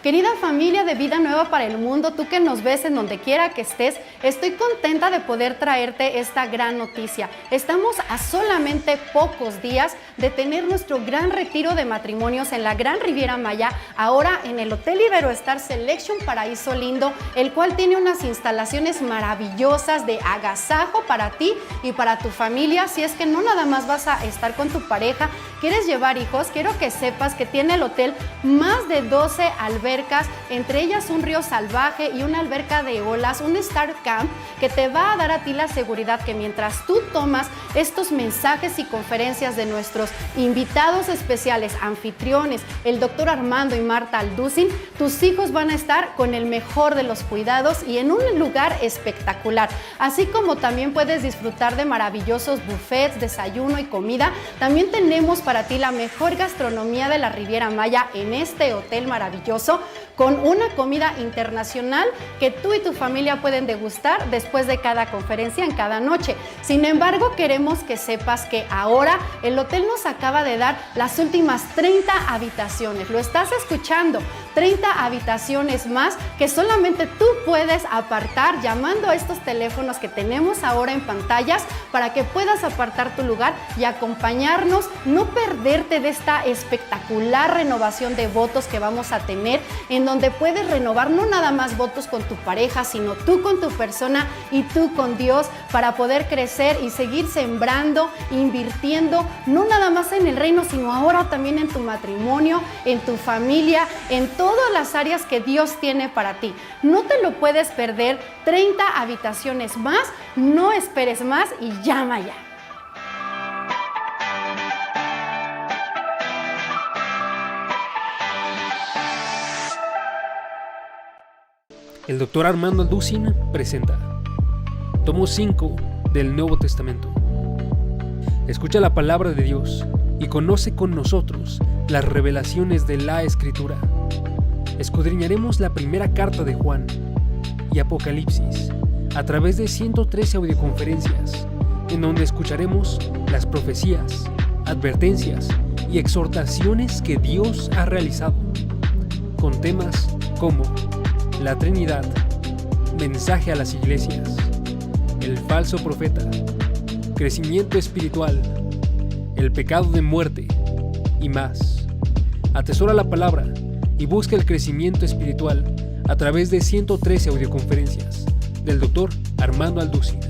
Querida familia de Vida Nueva para el Mundo, tú que nos ves en donde quiera que estés, estoy contenta de poder traerte esta gran noticia. Estamos a solamente pocos días de tener nuestro gran retiro de matrimonios en la Gran Riviera Maya, ahora en el Hotel Iberoestar Selection Paraíso Lindo, el cual tiene unas instalaciones maravillosas de agasajo para ti y para tu familia. Si es que no nada más vas a estar con tu pareja, quieres llevar hijos, quiero que sepas que tiene el hotel más de 12 albercas, entre ellas un río salvaje y una alberca de olas, un Star Camp que te va a dar a ti la seguridad que mientras tú tomas estos mensajes y conferencias de nuestros invitados especiales, anfitriones, el doctor Armando y Marta Alducin, tus hijos van a estar con el mejor de los cuidados y en un lugar espectacular. Así como también puedes disfrutar de maravillosos buffets, desayuno y comida, también tenemos para ti la mejor gastronomía de la Riviera Maya en este hotel maravilloso, con una comida internacional que tú y tu familia pueden degustar después de cada conferencia en cada noche. Sin embargo, queremos que sepas que ahora el hotel nos acaba de dar las últimas 30 habitaciones. Lo estás escuchando, 30 habitaciones más que solamente tú puedes apartar llamando a estos teléfonos que tenemos ahora en pantallas para que puedas apartar tu lugar y acompañarnos, no perderte de esta espectacular renovación de votos que vamos a tener, en donde puedes renovar no nada más votos con tu pareja, sino tú con tu persona y tú con Dios, para poder crecer y seguir sembrando, invirtiendo, no nada más en el reino, sino ahora también en tu matrimonio, en tu familia, en todas las áreas que Dios tiene para ti. No te lo puedes perder, 30 habitaciones más, no esperes más y llama ya. El doctor Armando Alducin presenta Tomo 5 del Nuevo Testamento. Escucha la palabra de Dios y conoce con nosotros las revelaciones de la Escritura. Escudriñaremos la primera carta de Juan y Apocalipsis a través de 113 audioconferencias, en donde escucharemos las profecías, advertencias y exhortaciones que Dios ha realizado, con temas como la Trinidad, mensaje a las iglesias, el falso profeta, crecimiento espiritual, el pecado de muerte y más. Atesora la palabra y busca el crecimiento espiritual a través de 113 audioconferencias del Dr. Armando Alducin.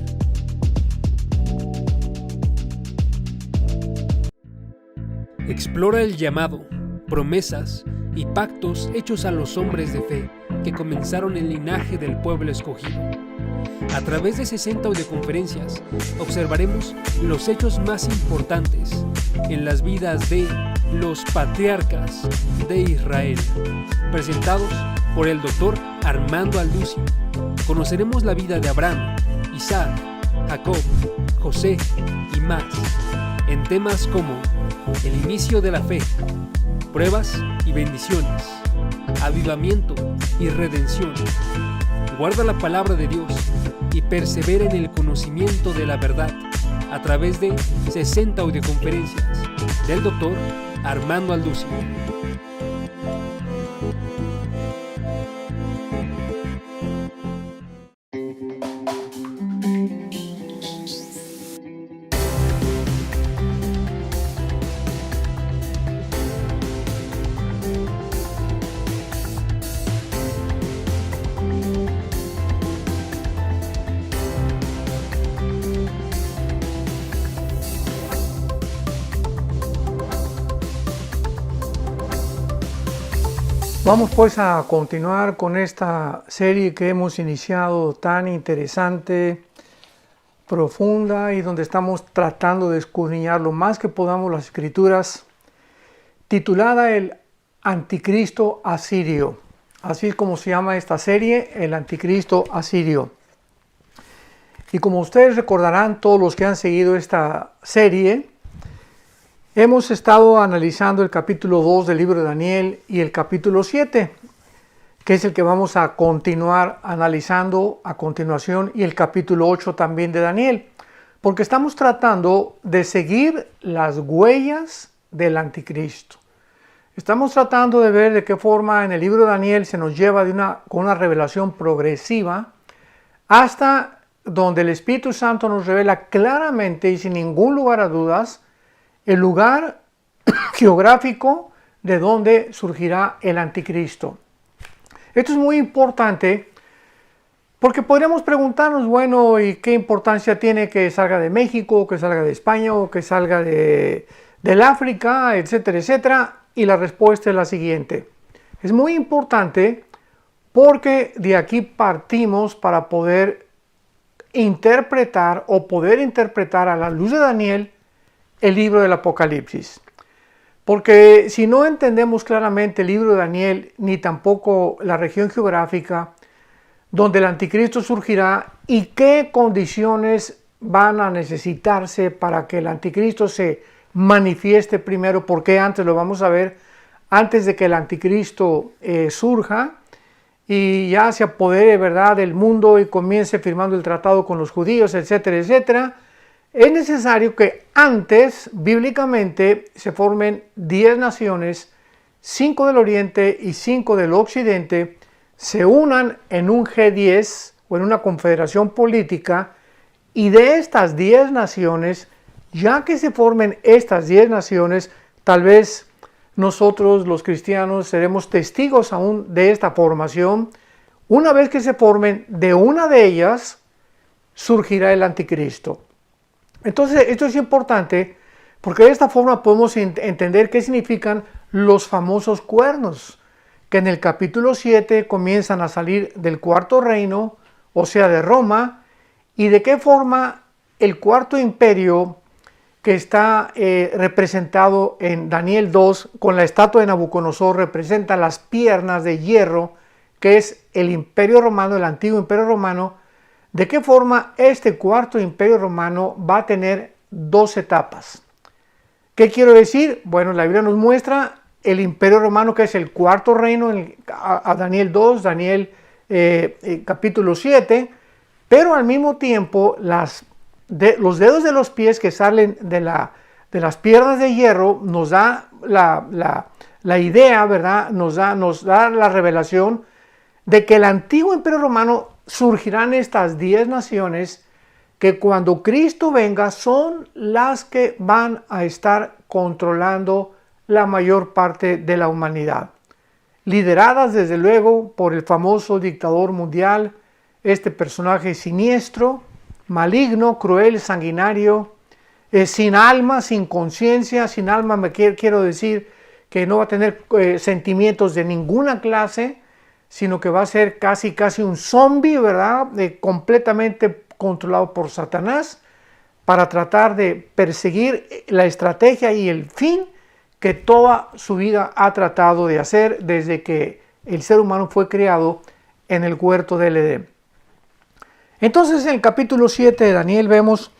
Explora el llamado, promesas y pactos hechos a los hombres de fe que comenzaron el linaje del pueblo escogido. A través de 60 audioconferencias observaremos los hechos más importantes en las vidas de los patriarcas de Israel, presentados por el Dr. Armando Alducin. Conoceremos la vida de Abraham, Isaac, Jacob, José y más, en temas como el inicio de la fe, pruebas y bendiciones, avivamiento y redención. Guarda la palabra de Dios y persevera en el conocimiento de la verdad a través de 60 audioconferencias del Dr. Armando Alducin. Vamos pues a continuar con esta serie que hemos iniciado tan interesante, profunda y donde estamos tratando de escudriñar lo más que podamos las Escrituras, titulada El Anticristo Asirio. Así es como se llama esta serie, El Anticristo Asirio. Y como ustedes recordarán, todos los que han seguido esta serie, hemos estado analizando el capítulo 2 del libro de Daniel y el capítulo 7, que es el que vamos a continuar analizando a continuación, y el capítulo 8 también de Daniel, porque estamos tratando de seguir las huellas del anticristo. Estamos tratando de ver de qué forma en el libro de Daniel se nos lleva con una revelación progresiva hasta donde el Espíritu Santo nos revela claramente y sin ningún lugar a dudas el lugar geográfico de donde surgirá el anticristo. Esto es muy importante porque podríamos preguntarnos, bueno, ¿y qué importancia tiene que salga de México, que salga de España, o que salga del África, etcétera, etcétera? Y la respuesta es la siguiente. Es muy importante porque de aquí partimos para poder interpretar a la luz de Daniel el libro del Apocalipsis. Porque si no entendemos claramente el libro de Daniel, ni tampoco la región geográfica donde el anticristo surgirá y qué condiciones van a necesitarse para que el anticristo se manifieste primero, porque antes lo vamos a ver, antes de que el anticristo surja y ya se apodere, ¿verdad?, del mundo y comience firmando el tratado con los judíos, etcétera, etcétera, es necesario que antes, bíblicamente, se formen 10 naciones, 5 del oriente y 5 del occidente, se unan en un G10 o en una confederación política, y de estas 10 naciones, ya que se formen estas 10 naciones, tal vez nosotros los cristianos seremos testigos aún de esta formación. Una vez que se formen, de una de ellas surgirá el anticristo. Entonces, esto es importante porque de esta forma podemos entender qué significan los famosos cuernos, que en el capítulo 7 comienzan a salir del cuarto reino, o sea, de Roma, y de qué forma el cuarto imperio que está representado en Daniel 2 con la estatua de Nabucodonosor representa las piernas de hierro, que es el imperio romano, el antiguo imperio romano. De qué forma este cuarto imperio romano va a tener 2 etapas. ¿Qué quiero decir? Bueno, la Biblia nos muestra el imperio romano, que es el cuarto reino, a Daniel 2, Daniel capítulo 7, pero al mismo tiempo los dedos de los pies que salen de las piernas de hierro nos da la idea, ¿verdad? Nos da la revelación de que el antiguo imperio romano surgirán estas 10 naciones que cuando Cristo venga son las que van a estar controlando la mayor parte de la humanidad, lideradas desde luego por el famoso dictador mundial, este personaje siniestro, maligno, cruel, sanguinario, sin alma, sin conciencia. Sin alma quiero decir que no va a tener sentimientos de ninguna clase, sino que va a ser casi un zombie, ¿verdad? Completamente controlado por Satanás para tratar de perseguir la estrategia y el fin que toda su vida ha tratado de hacer desde que el ser humano fue creado en el huerto del Edén. Entonces, en el capítulo 7 de Daniel vemos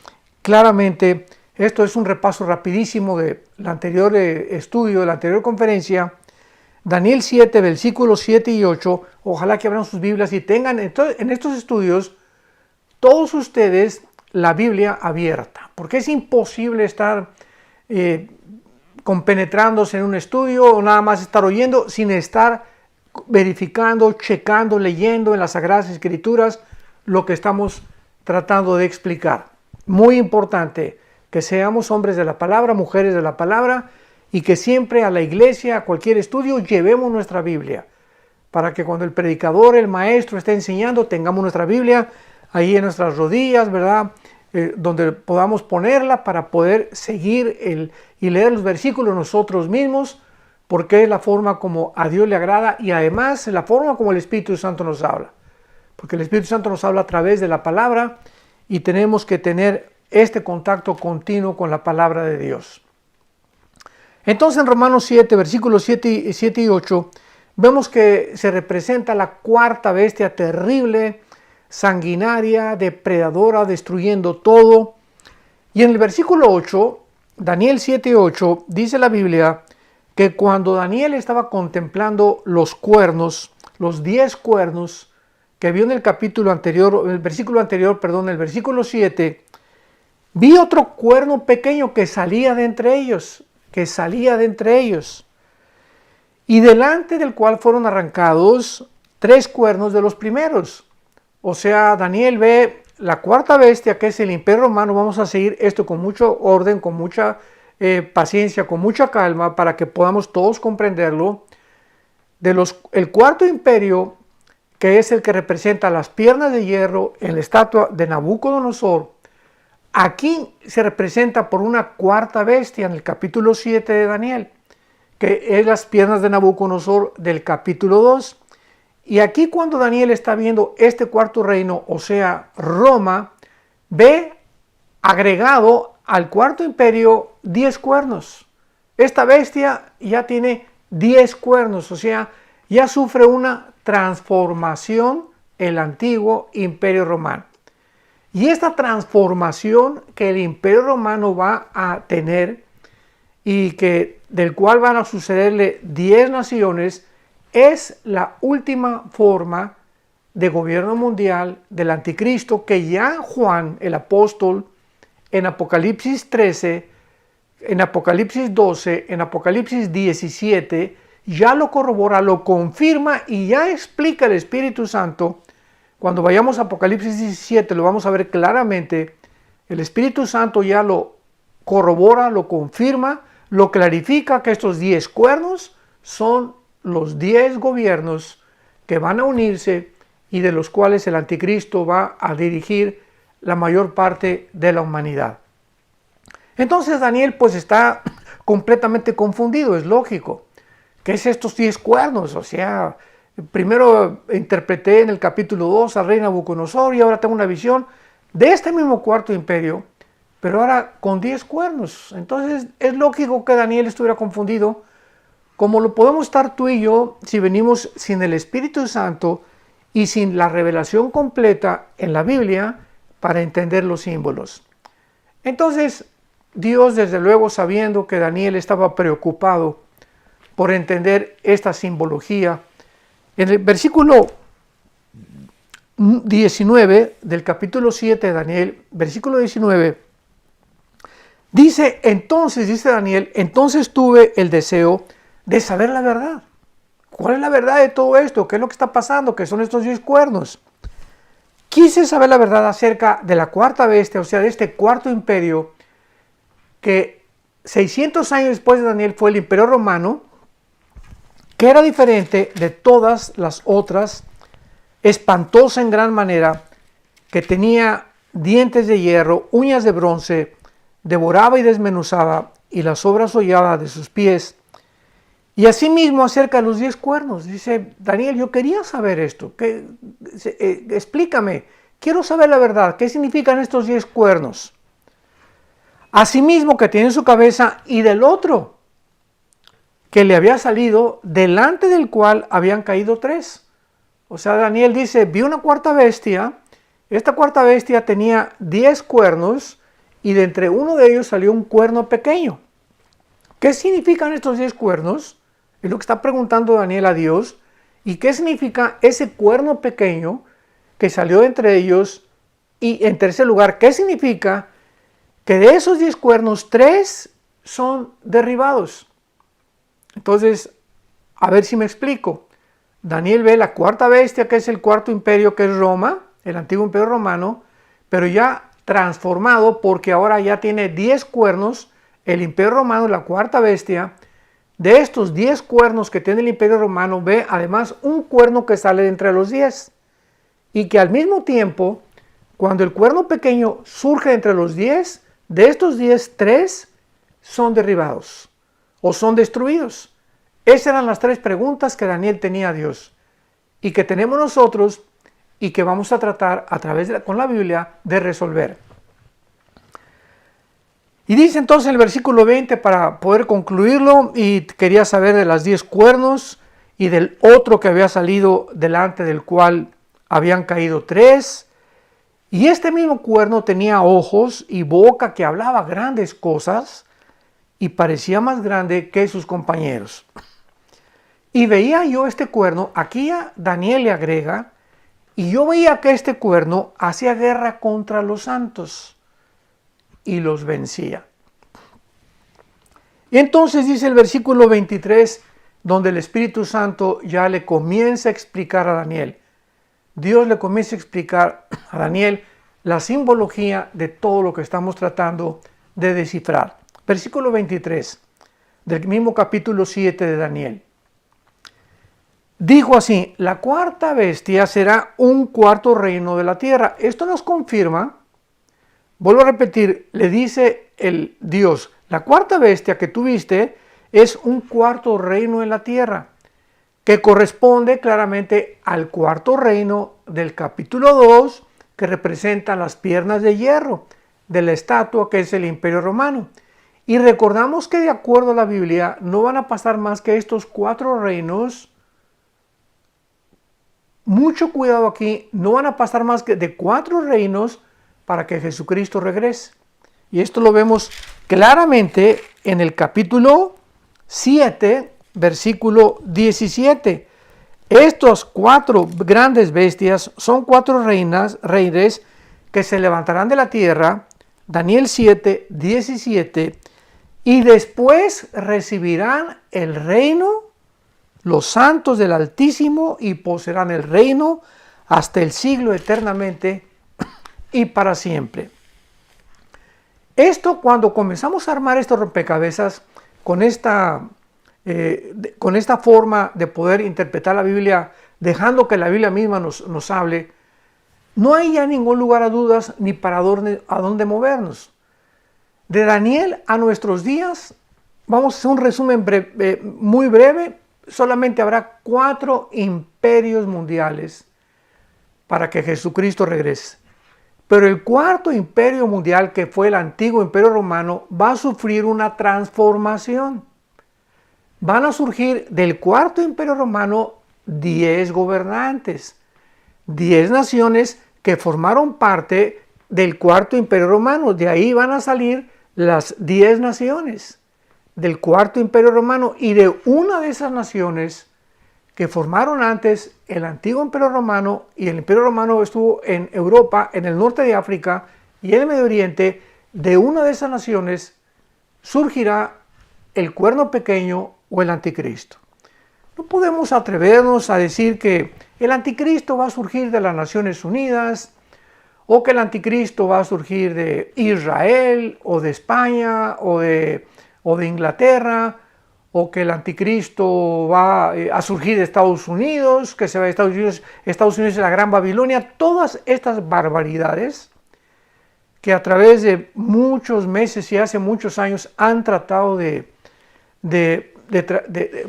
claramente, esto es un repaso rapidísimo del anterior estudio, de la anterior conferencia, Daniel 7, versículos 7 y 8, ojalá que abran sus Biblias y tengan en estos estudios todos ustedes la Biblia abierta, porque es imposible estar compenetrándose en un estudio o nada más estar oyendo sin estar verificando, checando, leyendo en las Sagradas Escrituras lo que estamos tratando de explicar. Muy importante que seamos hombres de la palabra, mujeres de la palabra, y que siempre a la iglesia, a cualquier estudio, llevemos nuestra Biblia, para que cuando el predicador, el maestro esté enseñando, tengamos nuestra Biblia ahí en nuestras rodillas, ¿verdad? Donde podamos ponerla para poder seguir y leer los versículos nosotros mismos, porque es la forma como a Dios le agrada y además la forma como el Espíritu Santo nos habla. Porque el Espíritu Santo nos habla a través de la palabra y tenemos que tener este contacto continuo con la palabra de Dios. Entonces en Romanos 7, versículos 7 y 8, vemos que se representa la cuarta bestia terrible, sanguinaria, depredadora, destruyendo todo. Y en el versículo 8, Daniel 7:8, dice la Biblia que cuando Daniel estaba contemplando los cuernos, los 10 cuernos que vio en el capítulo anterior, el versículo 7, vi otro cuerno pequeño que salía de entre ellos, y delante del cual fueron arrancados 3 cuernos de los primeros. O sea, Daniel ve la cuarta bestia, que es el Imperio Romano. Vamos a seguir esto con mucho orden, con mucha paciencia, con mucha calma, para que podamos todos comprenderlo. El cuarto imperio, que es el que representa las piernas de hierro en la estatua de Nabucodonosor, aquí se representa por una cuarta bestia en el capítulo 7 de Daniel, que es las piernas de Nabucodonosor del capítulo 2. Y aquí, cuando Daniel está viendo este cuarto reino, o sea, Roma, ve agregado al cuarto imperio 10 cuernos. Esta bestia ya tiene 10 cuernos, o sea, ya sufre una transformación el antiguo imperio romano. Y esta transformación que el imperio romano va a tener, y del cual van a sucederle 10 naciones, es la última forma de gobierno mundial del anticristo, que ya Juan el apóstol en Apocalipsis 13, en Apocalipsis 12, en Apocalipsis 17, ya lo corrobora, lo confirma, y ya explica el Espíritu Santo. Cuando vayamos a Apocalipsis 17 lo vamos a ver claramente. El Espíritu Santo ya lo corrobora, lo confirma, lo clarifica, que estos 10 cuernos son los 10 gobiernos que van a unirse y de los cuales el anticristo va a dirigir la mayor parte de la humanidad. Entonces Daniel pues está completamente confundido, es lógico. ¿Qué es estos 10 cuernos? O sea, primero interpreté en el capítulo 2 al rey Nabucodonosor, y ahora tengo una visión de este mismo cuarto imperio, pero ahora con 10 cuernos. Entonces es lógico que Daniel estuviera confundido, como lo podemos estar tú y yo si venimos sin el Espíritu Santo y sin la revelación completa en la Biblia para entender los símbolos. Entonces Dios, desde luego, sabiendo que Daniel estaba preocupado por entender esta simbología, en el versículo 19 del capítulo 7 de Daniel, versículo 19, dice Daniel, entonces tuve el deseo de saber la verdad. ¿Cuál es la verdad de todo esto? ¿Qué es lo que está pasando? ¿Qué son estos 10 cuernos? Quise saber la verdad acerca de la cuarta bestia, o sea, de este cuarto imperio, que 600 años después de Daniel fue el Imperio Romano, que era diferente de todas las otras, espantosa en gran manera, que tenía dientes de hierro, uñas de bronce, devoraba y desmenuzaba, y las obras holladas de sus pies. Y asimismo acerca de los 10 cuernos, dice Daniel, yo quería saber esto, explícame, quiero saber la verdad, ¿qué significan estos 10 cuernos? Asimismo que tiene en su cabeza, y del otro, que le había salido, delante del cual habían caído 3. O sea, Daniel dice, vi una cuarta bestia, esta cuarta bestia tenía 10 cuernos, y de entre uno de ellos salió un cuerno pequeño. ¿Qué significan estos 10 cuernos? Es lo que está preguntando Daniel a Dios. ¿Y qué significa ese cuerno pequeño que salió entre ellos? Y en tercer lugar, ¿qué significa que de esos 10 cuernos 3 son derribados? Entonces, a ver si me explico. Daniel ve la cuarta bestia, que es el cuarto imperio, que es Roma, el antiguo imperio romano, pero ya transformado, porque ahora ya tiene 10 cuernos, el imperio romano, la cuarta bestia. De estos 10 cuernos que tiene el imperio romano, ve además un cuerno que sale de entre los 10. Y que al mismo tiempo, cuando el cuerno pequeño surge entre los 10, de estos 10, 3 son derribados o son destruidos. Esas eran las 3 preguntas que Daniel tenía a Dios y que tenemos nosotros y que vamos a tratar a través con la Biblia de resolver. Y dice entonces el versículo 20, para poder concluirlo, y quería saber de las 10 cuernos y del otro que había salido delante del cual habían caído 3. Y este mismo cuerno tenía ojos y boca que hablaba grandes cosas y parecía más grande que sus compañeros. Y veía yo este cuerno, aquí a Daniel le agrega, y yo veía que este cuerno hacía guerra contra los santos y los vencía. Y entonces dice el versículo 23, donde el Espíritu Santo ya le comienza a explicar a Daniel. Dios le comienza a explicar a Daniel la simbología de todo lo que estamos tratando de descifrar. Versículo 23 del mismo capítulo 7 de Daniel. Dijo así: la cuarta bestia será un cuarto reino de la tierra. Esto nos confirma, vuelvo a repetir, le dice el Dios, la cuarta bestia que tuviste es un cuarto reino en la tierra, que corresponde claramente al cuarto reino del capítulo 2, que representa las piernas de hierro de la estatua que es el Imperio Romano. Y recordamos que de acuerdo a la Biblia no van a pasar más que estos 4 reinos. Mucho cuidado aquí, no van a pasar más que de 4 reinos para que Jesucristo regrese. Y esto lo vemos claramente en el capítulo 7, versículo 17. Estos 4 grandes bestias son 4 reyes que se levantarán de la tierra, Daniel 7, 17, y después recibirán el reino los santos del Altísimo y poseerán el reino hasta el siglo eternamente y para siempre. Esto, cuando comenzamos a armar estos rompecabezas con esta forma de poder interpretar la Biblia, dejando que la Biblia misma nos hable, no hay ya ningún lugar a dudas ni para a dónde movernos. De Daniel a nuestros días, vamos a hacer un resumen muy breve. Solamente habrá 4 imperios mundiales para que Jesucristo regrese. Pero el cuarto imperio mundial, que fue el antiguo imperio romano, va a sufrir una transformación. Van a surgir del cuarto imperio romano 10 gobernantes, 10 naciones que formaron parte del cuarto imperio romano. De ahí van a salir las 10 naciones del cuarto imperio romano, y de una de esas naciones que formaron antes el antiguo imperio romano, y el imperio romano estuvo en Europa, en el norte de África y en el Medio Oriente, de una de esas naciones surgirá el cuerno pequeño o el anticristo. No podemos atrevernos a decir que el anticristo va a surgir de las Naciones Unidas, o que el anticristo va a surgir de Israel o de España o de Inglaterra, o que el anticristo va a surgir de Estados Unidos, que se va a Estados Unidos es la Gran Babilonia. Todas estas barbaridades que a través de muchos meses y hace muchos años han tratado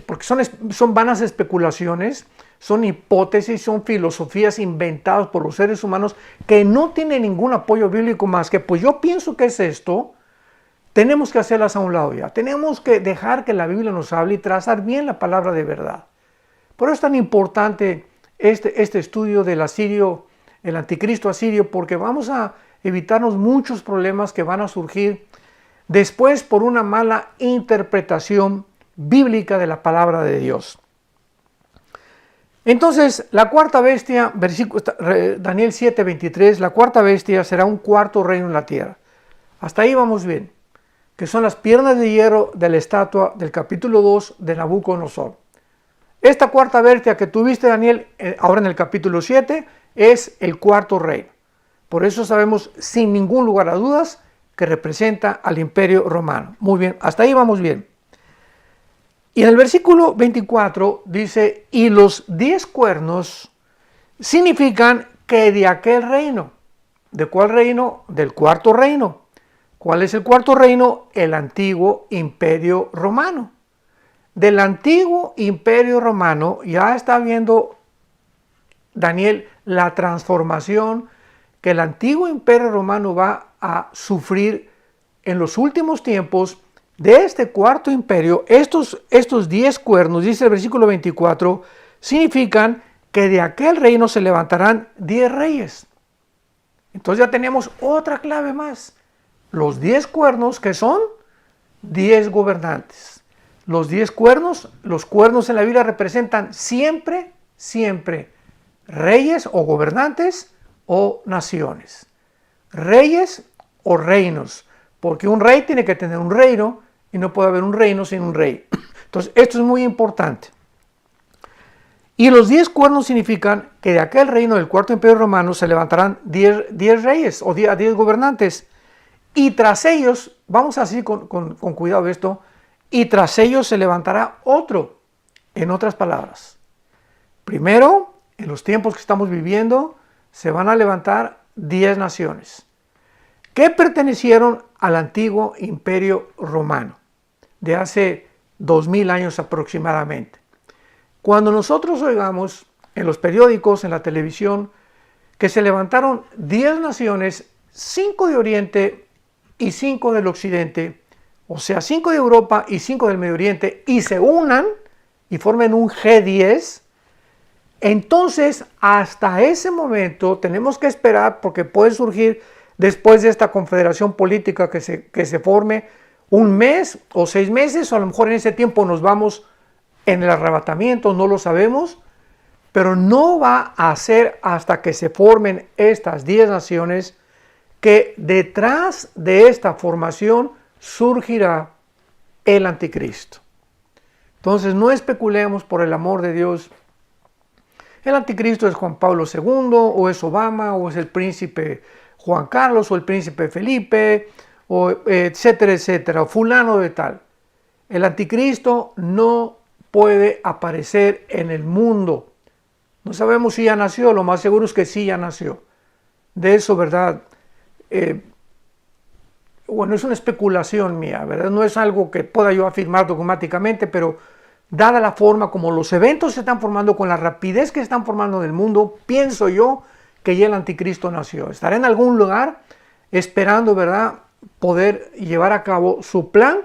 porque son vanas especulaciones, son hipótesis, son filosofías inventadas por los seres humanos que no tienen ningún apoyo bíblico más que, pues yo pienso que es esto. Tenemos que hacerlas a un lado ya. Tenemos que dejar que la Biblia nos hable y trazar bien la palabra de verdad. Por eso es tan importante este estudio del asirio, el anticristo asirio, porque vamos a evitarnos muchos problemas que van a surgir después por una mala interpretación bíblica de la palabra de Dios. Entonces, la cuarta bestia, Daniel 7, 23, la cuarta bestia será un cuarto reino en la tierra. Hasta ahí vamos bien, que son las piernas de hierro de la estatua del capítulo 2 de Nabucodonosor. Esta cuarta bestia que tuviste, Daniel, ahora en el capítulo 7, es el cuarto reino. Por eso sabemos sin ningún lugar a dudas que representa al imperio romano. Muy bien, hasta ahí vamos bien. Y en el versículo 24 dice, y los 10 cuernos significan que de aquel reino. ¿De cuál reino? Del cuarto reino. ¿Cuál es el cuarto reino? El antiguo imperio romano. Del antiguo imperio romano ya está viendo Daniel la transformación que el antiguo imperio romano va a sufrir en los últimos tiempos. De este cuarto imperio, estos 10 cuernos, dice el versículo 24, significan que de aquel reino se levantarán 10 reyes. Entonces ya tenemos otra clave más. Los 10 cuernos, que son 10 gobernantes. Los 10 cuernos, los cuernos en la Biblia representan siempre reyes o gobernantes o naciones. Reyes o reinos, porque un rey tiene que tener un reino y no puede haber un reino sin un rey. Entonces, esto es muy importante. Y los 10 cuernos significan que de aquel reino del cuarto imperio romano se levantarán 10 reyes o 10 gobernantes. Y tras ellos, vamos así con cuidado esto, y tras ellos se levantará otro. En otras palabras, primero, en los tiempos que estamos viviendo, se van a levantar 10 naciones que pertenecieron al antiguo imperio romano de hace 2000 años aproximadamente. Cuando nosotros oigamos en los periódicos, en la televisión, que se levantaron 10 naciones, 5 de Oriente y 5 del Occidente, o sea, 5 de Europa y 5 del Medio Oriente, y se unan y formen un G10, entonces hasta ese momento tenemos que esperar, porque puede surgir después de esta confederación política que se forme, un mes o 6 meses, o a lo mejor en ese tiempo nos vamos en el arrebatamiento, no lo sabemos, pero no va a ser hasta que se formen estas 10 naciones que detrás de esta formación surgirá el anticristo. Entonces no especulemos, por el amor de Dios. El anticristo es Juan Pablo II, o es Obama, o es el príncipe Juan Carlos, o el príncipe Felipe, o etcétera, etcétera, o fulano de tal. El anticristo no puede aparecer en el mundo. No sabemos si ya nació, lo más seguro es que sí ya nació. De eso, ¿verdad? Bueno, es una especulación mía, ¿verdad? No es algo que pueda yo afirmar dogmáticamente, pero dada la forma como los eventos se están formando, con la rapidez que se están formando en el mundo, pienso yo que ya el anticristo nació. Estará en algún lugar esperando, ¿verdad?, poder llevar a cabo su plan.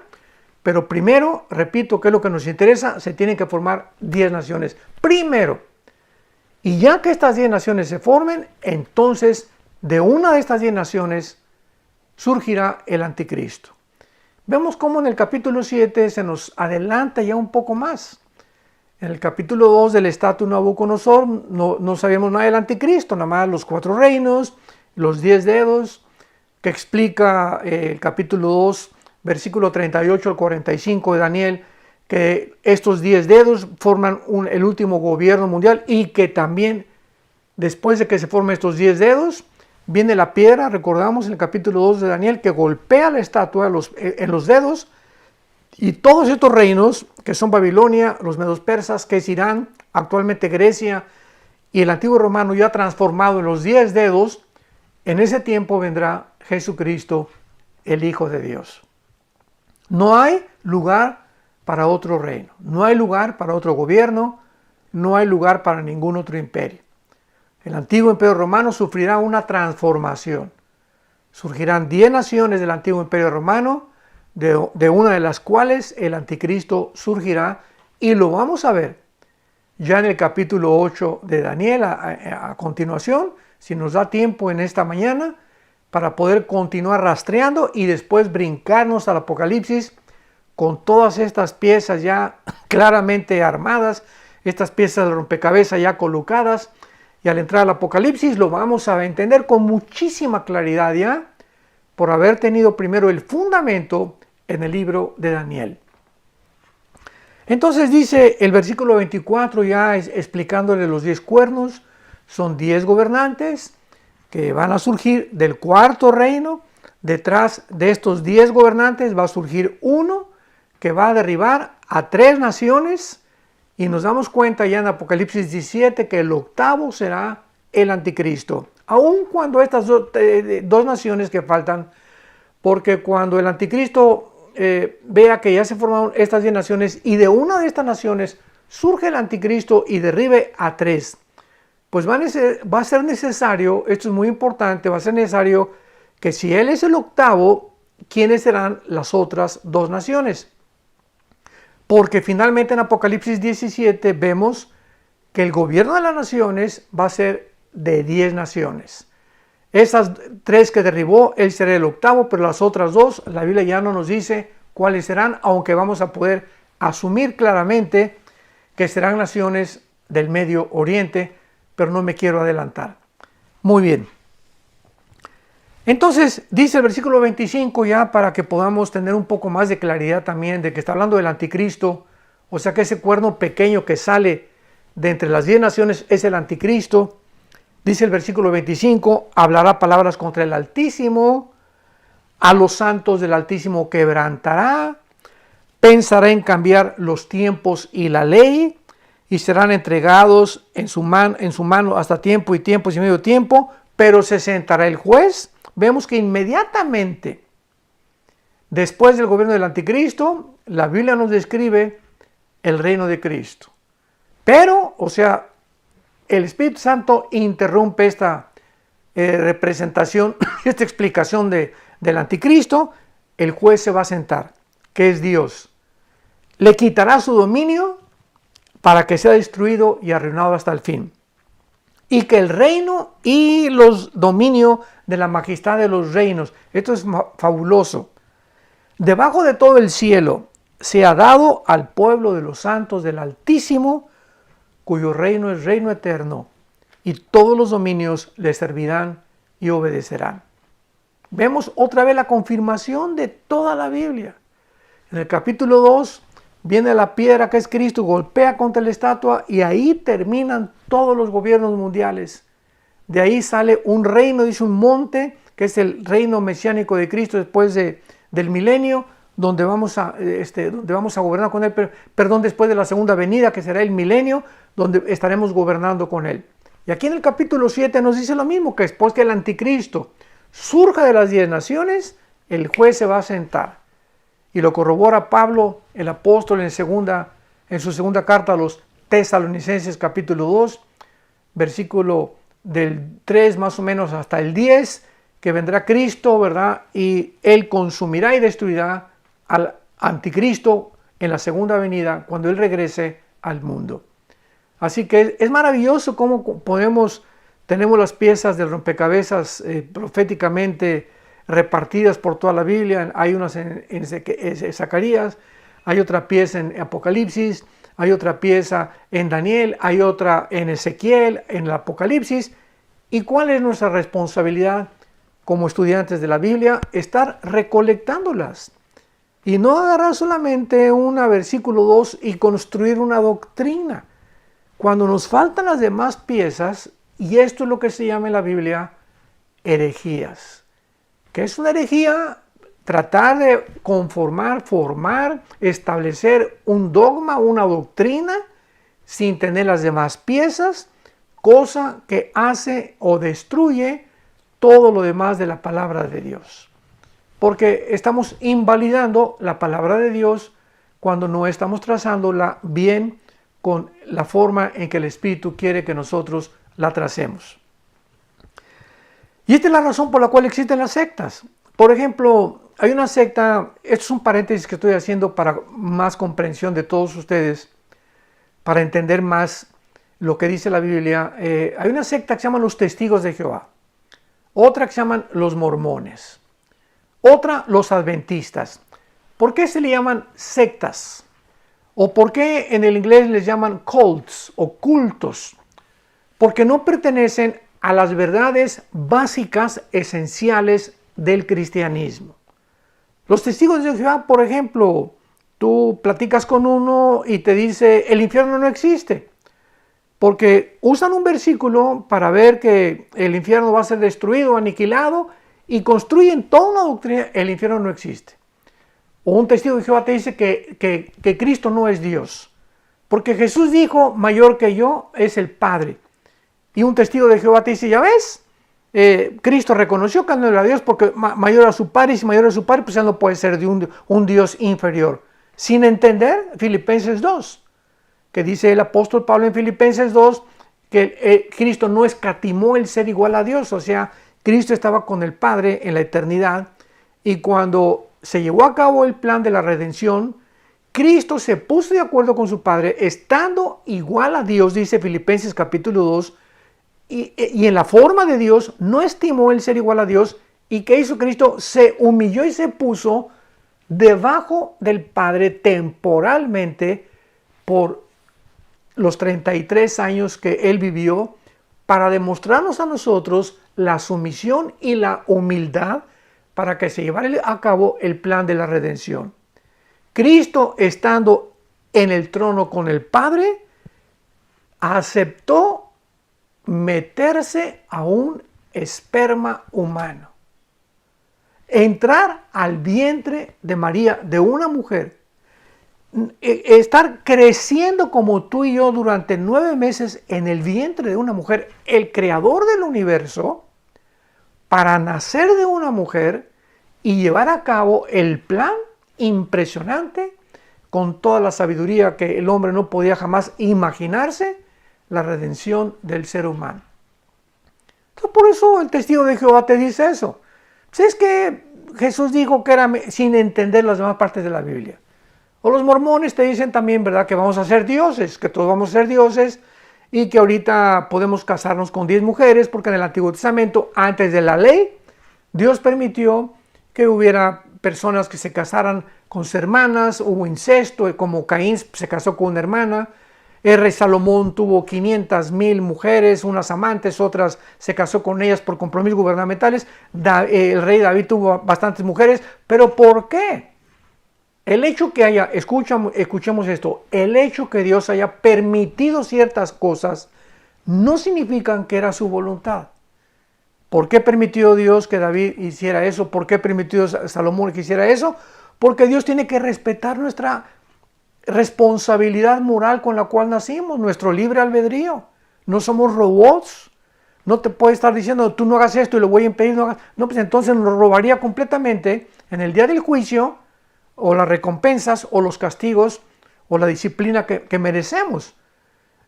Pero primero, repito, que es lo que nos interesa, se tienen que formar 10 naciones. Primero. Y ya que estas 10 naciones se formen, entonces de una de estas 10 naciones surgirá el anticristo. Vemos cómo en el capítulo 7 se nos adelanta ya un poco más. En el capítulo 2 del Estatuto de Nabucodonosor no sabemos nada del anticristo, nada más los 4 reinos, los 10 dedos, que explica el capítulo 2, versículo 38 al 45 de Daniel, que estos 10 dedos forman el último gobierno mundial, y que también después de que se formen estos 10 dedos, viene la piedra, recordamos en el capítulo 2 de Daniel, que golpea la estatua en los dedos, y todos estos reinos, que son Babilonia, los medos persas, que es Irán, actualmente Grecia, y el antiguo romano ya transformado en los 10 dedos, en ese tiempo vendrá Jesucristo, el Hijo de Dios. No hay lugar para otro reino, no hay lugar para otro gobierno, no hay lugar para ningún otro imperio. El antiguo imperio romano sufrirá una transformación. Surgirán 10 naciones del antiguo imperio romano, de una de las cuales el anticristo surgirá, y lo vamos a ver ya en el capítulo 8 de Daniel a continuación, si nos da tiempo en esta mañana, para poder continuar rastreando y después brincarnos al Apocalipsis con todas estas piezas ya claramente armadas, estas piezas de rompecabezas ya colocadas, y al entrar al Apocalipsis lo vamos a entender con muchísima claridad ya, por haber tenido primero el fundamento en el libro de Daniel. Entonces dice el versículo 24, ya explicándole los 10 cuernos, son 10 gobernantes que van a surgir del cuarto reino. Detrás de estos 10 gobernantes va a surgir uno que va a derribar a 3 naciones, y nos damos cuenta ya en Apocalipsis 17 que el octavo será el anticristo, aun cuando estas dos naciones que faltan, porque cuando el anticristo vea que ya se formaron estas 10 naciones y de una de estas naciones surge el anticristo y derribe a 3, pues va a ser necesario, esto es muy importante, va a ser necesario que si él es el octavo, ¿quiénes serán las otras 2 naciones? Porque finalmente en Apocalipsis 17 vemos que el gobierno de las naciones va a ser de 10 naciones. Esas 3 que derribó, él será el octavo, pero las otras 2, la Biblia ya no nos dice cuáles serán, aunque vamos a poder asumir claramente que serán naciones del Medio Oriente, pero no me quiero adelantar. Muy bien. Entonces dice el versículo 25, ya para que podamos tener un poco más de claridad también de que está hablando del anticristo o sea que ese cuerno pequeño que sale de entre las 10 naciones es el anticristo. Dice el versículo 25, hablará palabras contra el Altísimo, a los santos del Altísimo quebrantará, pensará en cambiar los tiempos y la ley, y serán entregados en su mano hasta tiempo y tiempos y medio tiempo, pero se sentará el juez. Vemos que inmediatamente después del gobierno del anticristo, la Biblia nos describe el reino de Cristo. Pero, o sea, el Espíritu Santo interrumpe esta representación, esta explicación del anticristo. El juez se va a sentar, que es Dios. Le quitará su dominio para que sea destruido y arruinado hasta el fin. Y que el reino y los dominios de la majestad de los reinos, esto es fabuloso, debajo de todo el cielo se ha dado al pueblo de los santos del Altísimo, cuyo reino es reino eterno, y todos los dominios le servirán y obedecerán. Vemos otra vez la confirmación de toda la Biblia. En el capítulo 2 viene la piedra que es Cristo, golpea contra la estatua y ahí terminan todos los gobiernos mundiales. De ahí sale un reino, dice un monte, que es el reino mesiánico de Cristo después del milenio, donde vamos a gobernar con él, perdón, después de la segunda venida, que será el milenio, donde estaremos gobernando con él. Y aquí en el capítulo 7 nos dice lo mismo, que después que el anticristo surja de las 10 naciones, el juez se va a sentar. Y lo corrobora Pablo, el apóstol, en su segunda carta a los Tesalonicenses, capítulo 2, versículo del 3 más o menos hasta el 10, que vendrá Cristo, ¿verdad? Y Él consumirá y destruirá al anticristo en la segunda venida, cuando Él regrese al mundo. Así que es maravilloso cómo tenemos las piezas del rompecabezas proféticamente repartidas por toda la Biblia. Hay unas en Zacarías, hay otra pieza en Apocalipsis, hay otra pieza en Daniel, hay otra en Ezequiel, en el Apocalipsis. ¿Y cuál es nuestra responsabilidad como estudiantes de la Biblia? Estar recolectándolas. Y no agarrar solamente un versículo 2 y construir una doctrina. Cuando nos faltan las demás piezas, y esto es lo que se llama en la Biblia herejías. ¿Qué es una herejía? Tratar de formar, establecer un dogma, una doctrina, sin tener las demás piezas, cosa que hace o destruye todo lo demás de la palabra de Dios. Porque estamos invalidando la palabra de Dios cuando no estamos trazándola bien con la forma en que el Espíritu quiere que nosotros la tracemos. Y esta es la razón por la cual existen las sectas. Por ejemplo, hay una secta, esto es un paréntesis que estoy haciendo para más comprensión de todos ustedes, para entender más lo que dice la Biblia. Hay una secta que se llama los Testigos de Jehová, otra que se llaman los Mormones, otra los Adventistas. ¿Por qué se le llaman sectas? ¿O por qué en el inglés les llaman cults o cultos? Porque no pertenecen a las verdades básicas, esenciales del cristianismo. Los Testigos de Jehová, por ejemplo, tú platicas con uno y te dice el infierno no existe, porque usan un versículo para ver que el infierno va a ser destruido, aniquilado, y construyen toda una doctrina, el infierno no existe. O un testigo de Jehová te dice que Cristo no es Dios, porque Jesús dijo, mayor que yo es el Padre. Y un testigo de Jehová te dice, ya ves, Cristo reconoció que no era Dios porque mayor a su Padre, y si mayor a su Padre, pues ya no puede ser de un Dios inferior. Sin entender Filipenses 2, que dice el apóstol Pablo en Filipenses 2, que Cristo no escatimó el ser igual a Dios, o sea, Cristo estaba con el Padre en la eternidad, y cuando se llevó a cabo el plan de la redención, Cristo se puso de acuerdo con su Padre, estando igual a Dios, dice Filipenses capítulo 2, y en la forma de Dios, no estimó el ser igual a Dios. ¿Y qué hizo Cristo? Se humilló y se puso debajo del Padre temporalmente por los 33 años que Él vivió, para demostrarnos a nosotros la sumisión y la humildad para que se llevara a cabo el plan de la redención. Cristo, estando en el trono con el Padre, aceptó meterse a un esperma humano. Entrar al vientre de María, de una mujer, estar creciendo como tú y yo durante 9 meses en el vientre de una mujer, el creador del universo, para nacer de una mujer y llevar a cabo el plan impresionante con toda la sabiduría que el hombre no podía jamás imaginarse, la redención del ser humano. Entonces, por eso el testigo de Jehová te dice eso. Pues es que Jesús dijo que era sin entender las demás partes de la Biblia. O los mormones te dicen también, ¿verdad?, que vamos a ser dioses, que todos vamos a ser dioses y que ahorita podemos casarnos con 10 mujeres porque en el Antiguo Testamento, antes de la ley, Dios permitió que hubiera personas que se casaran con sus hermanas, hubo incesto, como Caín se casó con una hermana. El rey Salomón tuvo 500,000 mujeres, unas amantes, otras se casó con ellas por compromisos gubernamentales. El rey David tuvo bastantes mujeres, pero ¿por qué? El hecho que haya, escuchemos esto, el hecho que Dios haya permitido ciertas cosas no significa que era su voluntad. ¿Por qué permitió Dios que David hiciera eso? ¿Por qué permitió Salomón que hiciera eso? Porque Dios tiene que respetar nuestra responsabilidad moral con la cual nacimos, nuestro libre albedrío. No somos robots. No te puede estar diciendo, tú no hagas esto y lo voy a impedir. No, pues entonces nos robaría completamente en el día del juicio, o las recompensas, o los castigos, o la disciplina que merecemos.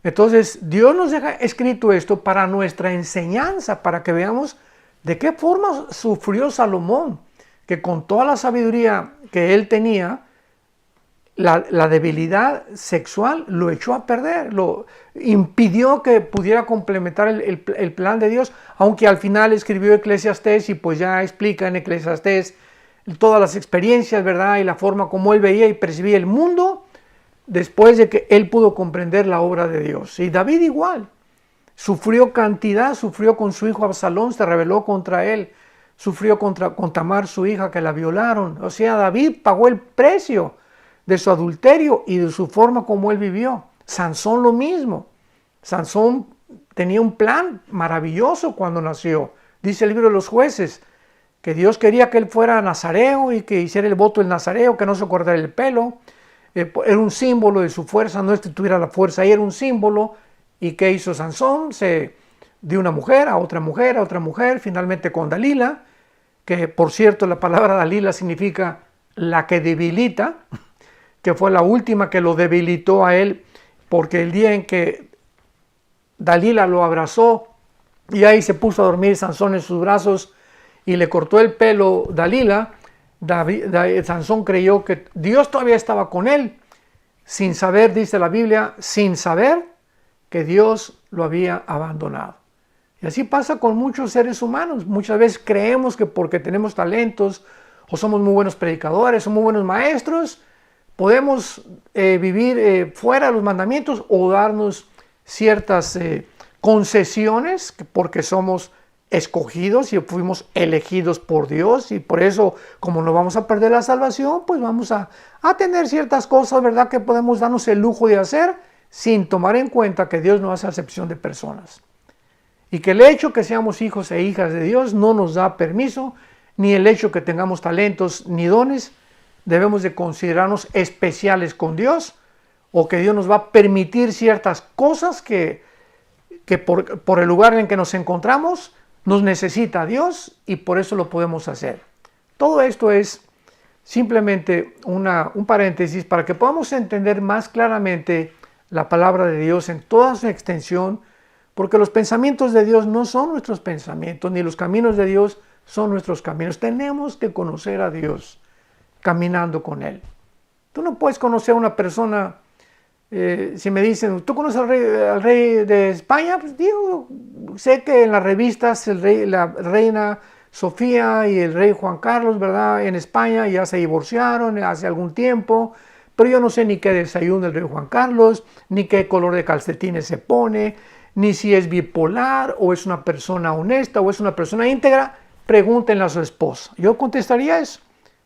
Entonces, Dios nos deja escrito esto para nuestra enseñanza, para que veamos de qué forma sufrió Salomón, que con toda la sabiduría que él tenía, la debilidad sexual lo echó a perder, lo impidió que pudiera complementar el plan de Dios, aunque al final escribió Eclesiastés y pues ya explica en Eclesiastés todas las experiencias, ¿verdad? Y la forma como él veía y percibía el mundo después de que él pudo comprender la obra de Dios. Y David igual, sufrió cantidad, sufrió con su hijo Absalón, se rebeló contra él, sufrió con Tamar, su hija, que la violaron. O sea, David pagó el precio de su adulterio y de su forma como él vivió. Sansón lo mismo. Sansón tenía un plan maravilloso cuando nació. Dice el libro de los Jueces que Dios quería que él fuera nazareo y que hiciera el voto del nazareo, que no se cortara el pelo. Era un símbolo de su fuerza, no es que tuviera la fuerza, ahí era un símbolo. ¿Y qué hizo Sansón? Se dio una mujer, a otra mujer, a otra mujer, finalmente con Dalila, que por cierto la palabra Dalila significa la que debilita, que fue la última que lo debilitó a él, porque el día en que Dalila lo abrazó y ahí se puso a dormir Sansón en sus brazos y le cortó el pelo Dalila, Sansón creyó que Dios todavía estaba con él, sin saber, dice la Biblia, sin saber que Dios lo había abandonado. Y así pasa con muchos seres humanos. Muchas veces creemos que porque tenemos talentos o somos muy buenos predicadores o muy buenos maestros, podemos vivir fuera de los mandamientos o darnos ciertas concesiones porque somos escogidos y fuimos elegidos por Dios, y por eso, como no vamos a perder la salvación, pues vamos a tener ciertas cosas, ¿verdad?, que podemos darnos el lujo de hacer sin tomar en cuenta que Dios no hace acepción de personas. Y que el hecho que seamos hijos e hijas de Dios no nos da permiso, ni el hecho que tengamos talentos ni dones, debemos de considerarnos especiales con Dios, o que Dios nos va a permitir ciertas cosas que por el lugar en que nos encontramos, nos necesita Dios y por eso lo podemos hacer. Todo esto es simplemente un paréntesis para que podamos entender más claramente la palabra de Dios en toda su extensión, porque los pensamientos de Dios no son nuestros pensamientos, ni los caminos de Dios son nuestros caminos. Tenemos que conocer a Dios caminando con Él. Tú no puedes conocer a una persona, si me dicen, ¿tú conoces al rey de España? Pues digo, sé que en las revistas la reina Sofía y el rey Juan Carlos, ¿verdad?, en España ya se divorciaron hace algún tiempo, pero yo no sé ni qué desayuno el rey Juan Carlos, ni qué color de calcetines se pone, ni si es bipolar o es una persona honesta o es una persona íntegra. Pregúntenle a su esposa. Yo contestaría eso.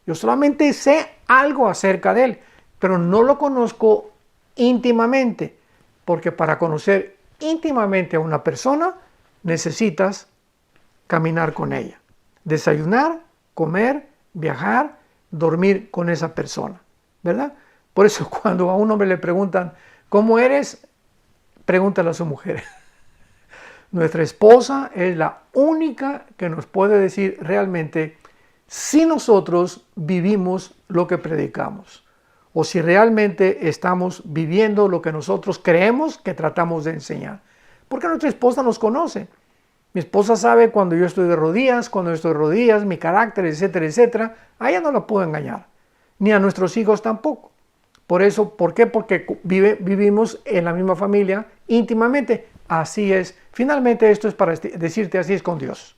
Yo solamente sé algo acerca de él, pero no lo conozco íntimamente, porque para conocer íntimamente a una persona necesitas caminar con ella, desayunar, comer, viajar, dormir con esa persona, ¿verdad? Por eso cuando a un hombre le preguntan, ¿cómo eres? Pregúntale a su mujer. Nuestra esposa es la única que nos puede decir realmente si nosotros vivimos lo que predicamos o si realmente estamos viviendo lo que nosotros creemos que tratamos de enseñar. Porque nuestra esposa nos conoce. Mi esposa sabe cuando yo estoy de rodillas, cuando yo estoy de rodillas, mi carácter, etcétera, etcétera. A ella no la puedo engañar, ni a nuestros hijos tampoco. Por eso, ¿por qué? Porque vivimos en la misma familia íntimamente. Así es. Finalmente esto es para decirte, así es con Dios.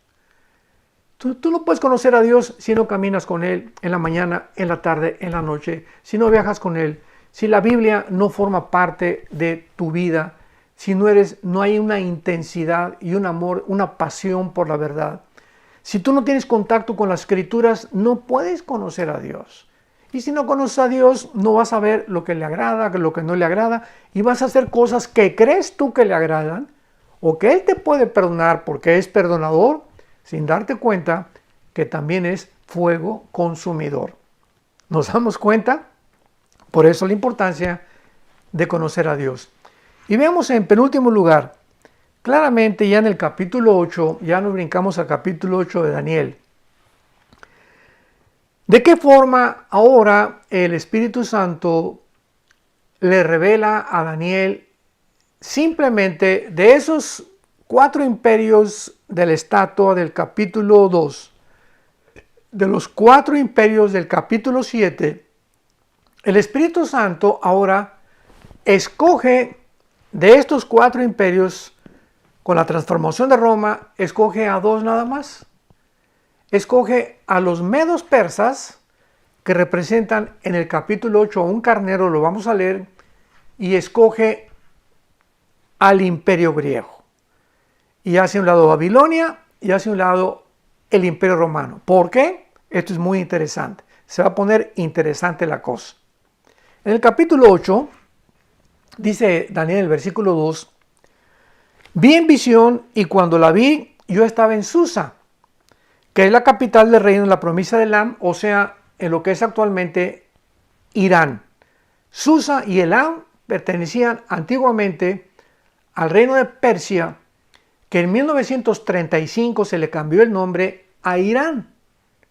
Tú no puedes conocer a Dios si no caminas con Él en la mañana, en la tarde, en la noche, si no viajas con Él, si la Biblia no forma parte de tu vida, si no hay una intensidad y un amor, una pasión por la verdad. Si tú no tienes contacto con las Escrituras, no puedes conocer a Dios. Y si no conoces a Dios, no vas a ver lo que le agrada, lo que no le agrada, y vas a hacer cosas que crees tú que le agradan, o que Él te puede perdonar porque es perdonador, sin darte cuenta que también es fuego consumidor. ¿Nos damos cuenta? Por eso la importancia de conocer a Dios. Y veamos en penúltimo lugar, claramente ya en el capítulo 8, ya nos brincamos al capítulo 8 de Daniel. ¿De qué forma ahora el Espíritu Santo le revela a Daniel simplemente de esos 4 imperios de la estatua del capítulo 2, de los 4 imperios del capítulo 7, el Espíritu Santo ahora escoge de estos 4 imperios, con la transformación de Roma, escoge a 2 nada más. Escoge a los medos persas, que representan en el capítulo 8 a un carnero, lo vamos a leer, y escoge al imperio griego. Y hace un lado Babilonia y hace un lado el imperio romano. ¿Por qué? Esto es muy interesante. Se va a poner interesante la cosa. En el capítulo 8, dice Daniel en el versículo 2, vi en visión y cuando la vi, yo estaba en Susa, que es la capital del reino de la provincia de Elam, o sea, en lo que es actualmente Irán. Susa y Elam pertenecían antiguamente al reino de Persia, que en 1935 se le cambió el nombre a Irán.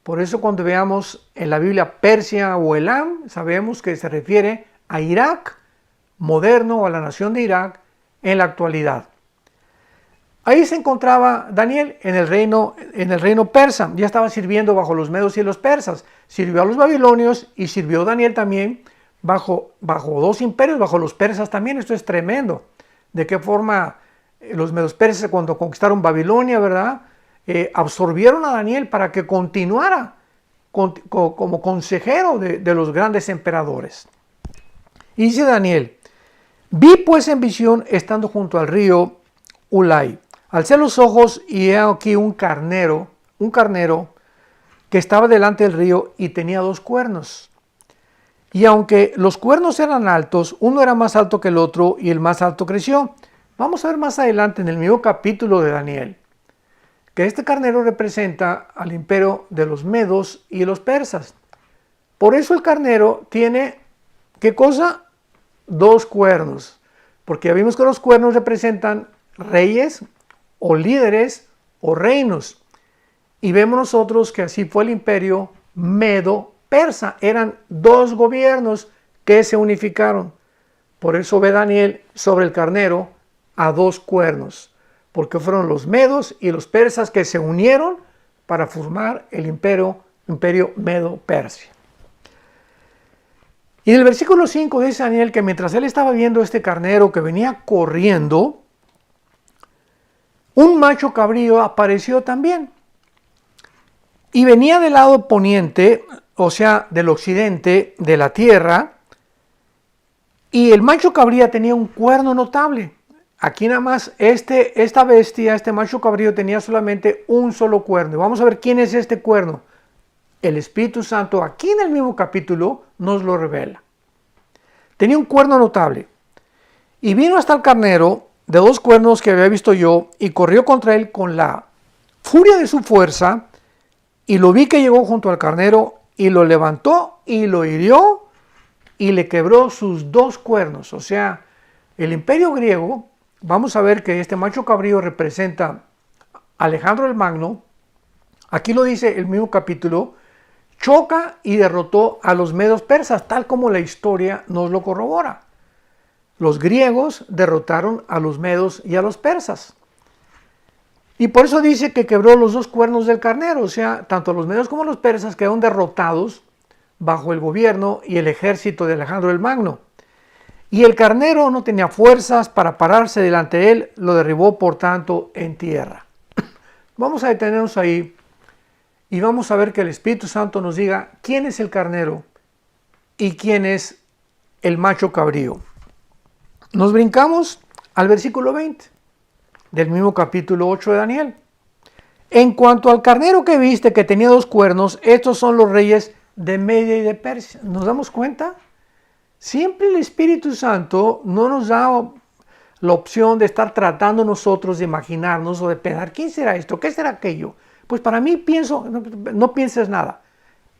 Por eso cuando veamos en la Biblia Persia o Elam, sabemos que se refiere a Irak moderno o a la nación de Irak en la actualidad. Ahí se encontraba Daniel en el reino persa. Ya estaba sirviendo bajo los medos y los persas. Sirvió a los babilonios y sirvió Daniel también bajo 2 imperios, bajo los persas también. Esto es tremendo. De qué forma los medos persas, cuando conquistaron Babilonia, ¿verdad? Absorbieron a Daniel para que continuara como consejero de los grandes emperadores. Y dice Daniel, vi pues en visión estando junto al río Ulai. Alcé los ojos y he aquí un carnero que estaba delante del río y tenía 2 cuernos. Y aunque los cuernos eran altos, uno era más alto que el otro y el más alto creció. Vamos a ver más adelante en el mismo capítulo de Daniel que este carnero representa al imperio de los medos y los persas. Por eso el carnero tiene, ¿qué cosa? 2 cuernos. Porque ya vimos que los cuernos representan reyes o líderes o reinos. Y vemos nosotros que así fue el imperio medo-persa. Eran 2 gobiernos que se unificaron. Por eso ve Daniel sobre el carnero a 2 cuernos. Porque fueron los medos y los persas que se unieron para formar el imperio medo-persia. Y en el versículo 5 dice Daniel que mientras él estaba viendo este carnero que venía corriendo, un macho cabrío apareció también. Y venía del lado poniente, o sea, del occidente de la tierra, y el macho cabrío tenía un cuerno notable. Aquí nada más esta bestia, este macho cabrío tenía solamente un solo cuerno. Y vamos a ver quién es este cuerno. El Espíritu Santo aquí en el mismo capítulo nos lo revela. Tenía un cuerno notable Y vino hasta el carnero de 2 cuernos que había visto yo, y corrió contra él con la furia de su fuerza, y lo vi que llegó junto al carnero, y lo levantó, y lo hirió, y le quebró sus 2 cuernos. O sea, el imperio griego, vamos a ver que este macho cabrío representa a Alejandro el Magno. Aquí lo dice el mismo capítulo, choca y derrotó a los medos persas, tal como la historia nos lo corrobora. Los griegos derrotaron a los medos y a los persas. Y por eso dice que quebró los 2 cuernos del carnero, o sea, tanto los medos como los persas quedaron derrotados bajo el gobierno y el ejército de Alejandro el Magno. Y el carnero no tenía fuerzas para pararse delante de él, lo derribó por tanto en tierra. Vamos a detenernos ahí y vamos a ver que el Espíritu Santo nos diga quién es el carnero y quién es el macho cabrío. Nos brincamos al versículo 20 del mismo capítulo 8 de Daniel. En cuanto al carnero que viste que tenía 2 cuernos, estos son los reyes de Media y de Persia. ¿Nos damos cuenta? Siempre el Espíritu Santo no nos da la opción de estar tratando nosotros de imaginarnos o de pensar, ¿quién será esto? ¿Qué será aquello? Pues para mí no pienses nada.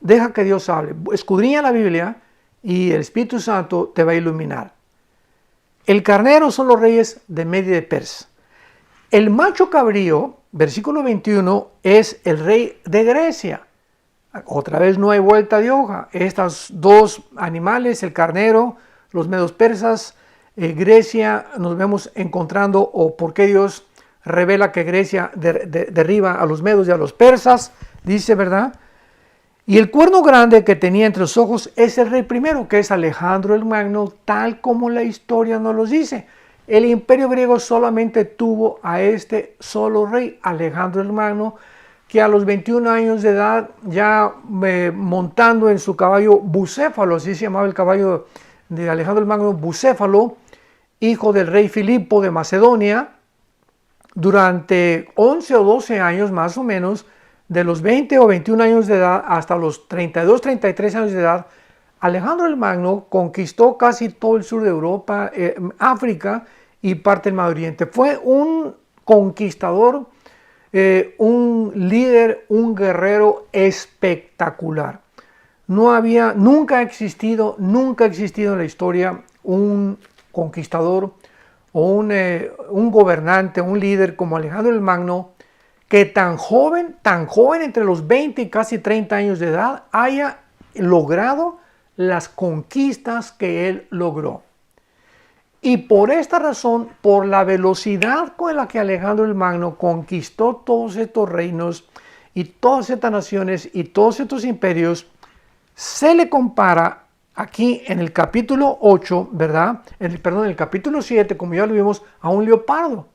Deja que Dios hable. Escudriña la Biblia y el Espíritu Santo te va a iluminar. El carnero son los reyes de Media y de Persia. El macho cabrío, versículo 21, es el rey de Grecia. Otra vez no hay vuelta de hoja. Estos 2 animales, el carnero, los medos persas, Grecia, nos vemos encontrando, o por qué Dios revela que Grecia derriba a los medos y a los persas, dice, ¿verdad? Y el cuerno grande que tenía entre los ojos es el rey primero, que es Alejandro el Magno, tal como la historia nos lo dice. El imperio griego solamente tuvo a este solo rey, Alejandro el Magno, que a los 21 años de edad, ya montando en su caballo Bucéfalo, así se llamaba el caballo de Alejandro el Magno, Bucéfalo, hijo del rey Filipo de Macedonia, durante 11 o 12 años más o menos, de los 20 o 21 años de edad hasta los 32, 33 años de edad, Alejandro el Magno conquistó casi todo el sur de Europa, África y parte del Medio Oriente. Fue un conquistador, un líder, un guerrero espectacular. Nunca ha existido en la historia un conquistador o un gobernante, un líder como Alejandro el Magno, que tan joven entre los 20 y casi 30 años de edad, haya logrado las conquistas que él logró. Y por esta razón, por la velocidad con la que Alejandro el Magno conquistó todos estos reinos y todas estas naciones y todos estos imperios, se le compara aquí en el capítulo 8, ¿verdad? En el capítulo 7, como ya lo vimos, a un leopardo.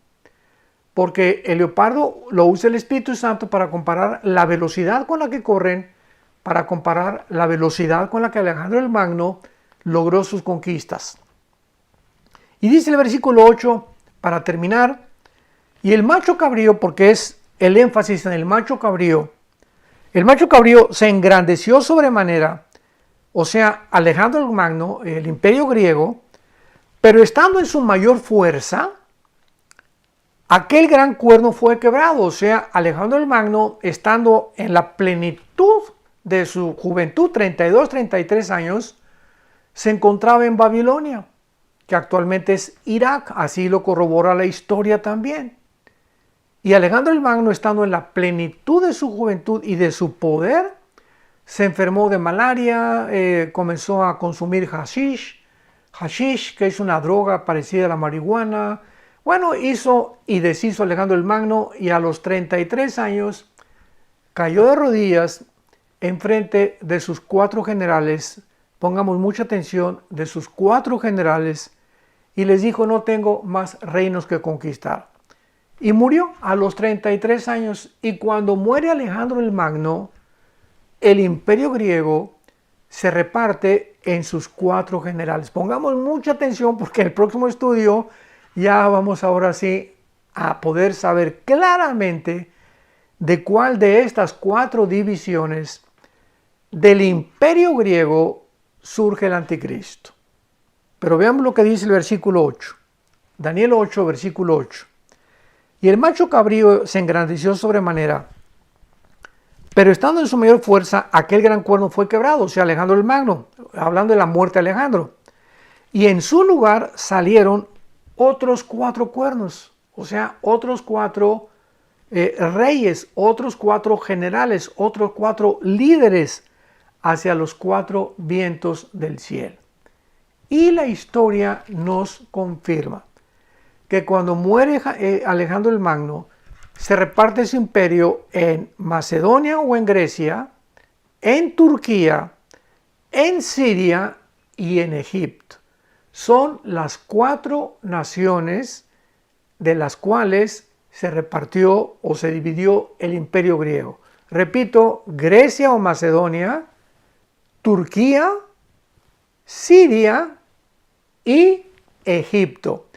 Porque el leopardo lo usa el Espíritu Santo para comparar la velocidad con la que corren, para comparar la velocidad con la que Alejandro el Magno logró sus conquistas. Y dice el versículo 8, para terminar, y el macho cabrío, porque es el énfasis en el macho cabrío se engrandeció sobremanera, o sea, Alejandro el Magno, el imperio griego, pero estando en su mayor fuerza, aquel gran cuerno fue quebrado, o sea, Alejandro el Magno, estando en la plenitud de su juventud, 32, 33 años, se encontraba en Babilonia, que actualmente es Irak, así lo corrobora la historia también. Y Alejandro el Magno, estando en la plenitud de su juventud y de su poder, se enfermó de malaria, comenzó a consumir hashish, que es una droga parecida a la marihuana. Bueno, hizo y deshizo Alejandro el Magno, y a los 33 años cayó de rodillas enfrente de sus 4 generales, pongamos mucha atención, de sus 4 generales, y les dijo: no tengo más reinos que conquistar. Y murió a los 33 años, y cuando muere Alejandro el Magno, el imperio griego se reparte en sus 4 generales. Pongamos mucha atención, porque en el próximo estudio ya vamos ahora sí a poder saber claramente de cuál de estas 4 divisiones del imperio griego surge el anticristo. Pero veamos lo que dice el versículo 8. Daniel 8, versículo 8. Y el macho cabrío se engrandeció sobremanera, pero estando en su mayor fuerza, aquel gran cuerno fue quebrado, o sea, Alejandro el Magno, hablando de la muerte de Alejandro. Y en su lugar salieron otros 4 cuernos, o sea, otros 4 reyes, otros 4 generales, otros 4 líderes hacia los 4 vientos del cielo. Y la historia nos confirma que cuando muere Alejandro el Magno, se reparte su imperio en Macedonia o en Grecia, en Turquía, en Siria y en Egipto. Son las 4 naciones de las cuales se repartió o se dividió el imperio griego. Repito, Grecia o Macedonia, Turquía, Siria y Egipto.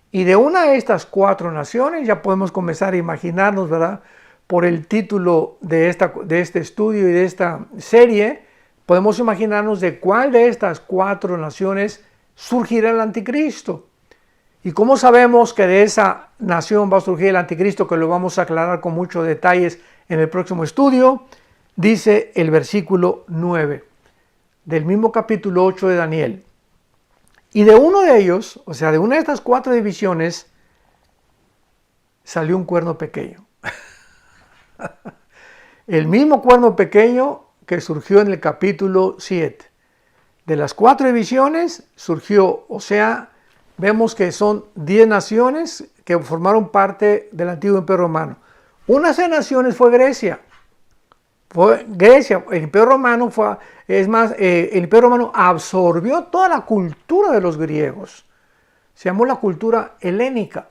Y de una de estas 4 naciones ya podemos comenzar a imaginarnos, ¿verdad? Por el título de este estudio y de esta serie, podemos imaginarnos de cuál de estas 4 naciones surgirá el anticristo. ¿Y cómo sabemos que de esa nación va a surgir el anticristo? Que lo vamos a aclarar con muchos detalles en el próximo estudio. Dice el versículo 9 del mismo capítulo 8 de Daniel. Y de uno de ellos, o sea, de una de estas 4 divisiones, salió un cuerno pequeño. El mismo cuerno pequeño que surgió en el capítulo 7. De las 4 divisiones surgió, o sea, vemos que son 10 naciones que formaron parte del antiguo imperio romano. Una de esas naciones fue Grecia. El imperio romano el imperio romano absorbió toda la cultura de los griegos. Se llamó la cultura helénica.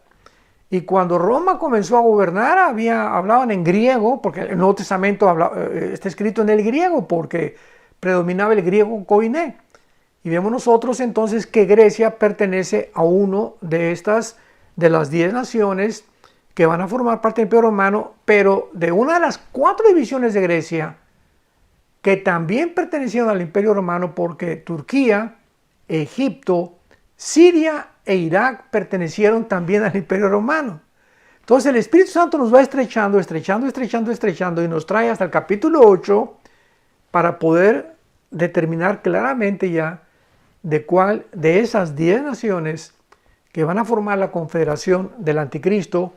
Y cuando Roma comenzó a gobernar, hablaban en griego, porque el Nuevo Testamento está escrito en el griego, porque predominaba el griego koiné. Y vemos nosotros entonces que Grecia pertenece a uno de las 10 naciones que van a formar parte del imperio romano, pero de una de las 4 divisiones de Grecia, que también pertenecieron al imperio romano, porque Turquía, Egipto, Siria e Irak pertenecieron también al imperio romano. Entonces el Espíritu Santo nos va estrechando y nos trae hasta el capítulo 8 para poder determinar claramente ya de cuál de esas 10 naciones que van a formar la confederación del anticristo,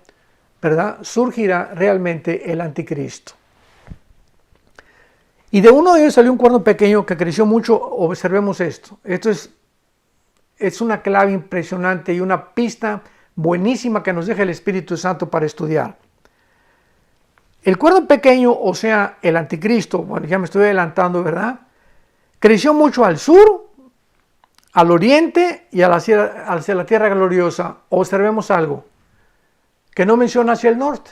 ¿verdad?, surgirá realmente el anticristo. Y de uno de ellos salió un cuerno pequeño que creció mucho. Observemos esto. Esto es una clave impresionante y una pista buenísima que nos deja el Espíritu Santo para estudiar. El cuerno pequeño, o sea, el anticristo, bueno, ya me estoy adelantando, ¿verdad?, creció mucho al sur, al oriente y hacia la tierra gloriosa. Observemos algo que no menciona hacia el norte.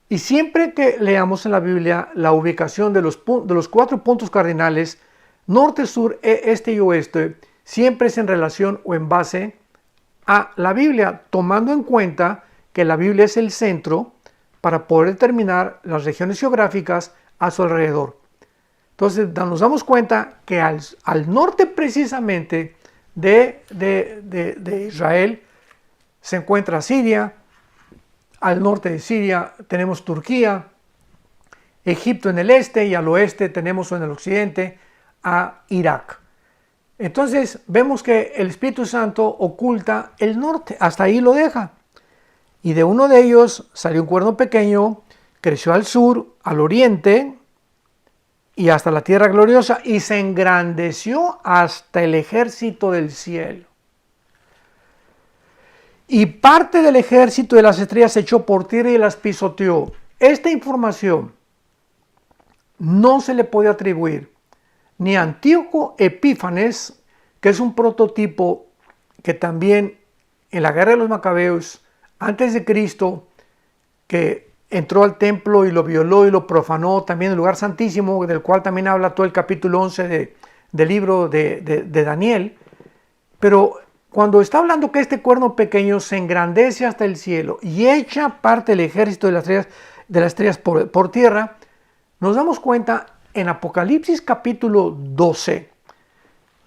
Y siempre que leamos en la Biblia la ubicación de los 4 puntos cardinales, norte, sur, este y oeste, siempre es en relación o en base a la Biblia, tomando en cuenta que la Biblia es el centro para poder determinar las regiones geográficas a su alrededor. Entonces nos damos cuenta que al norte precisamente de Israel se encuentra Siria. Al norte de Siria tenemos Turquía, Egipto en el este, y al oeste tenemos en el occidente a Irak. Entonces vemos que el Espíritu Santo oculta el norte, hasta ahí lo deja. Y de uno de ellos salió un cuerno pequeño, creció al sur, al oriente y hasta la tierra gloriosa, y se engrandeció hasta el ejército del cielo. Y parte del ejército de las estrellas se echó por tierra y las pisoteó. Esta información no se le puede atribuir ni a Antíoco Epífanes, que es un prototipo que también en la guerra de los Macabeos, antes de Cristo, que entró al templo y lo violó y lo profanó, también el lugar santísimo, del cual también habla todo el capítulo 11 del libro de Daniel. Pero cuando está hablando que este cuerno pequeño se engrandece hasta el cielo y echa parte del ejército de las estrellas por tierra, nos damos cuenta en Apocalipsis capítulo 12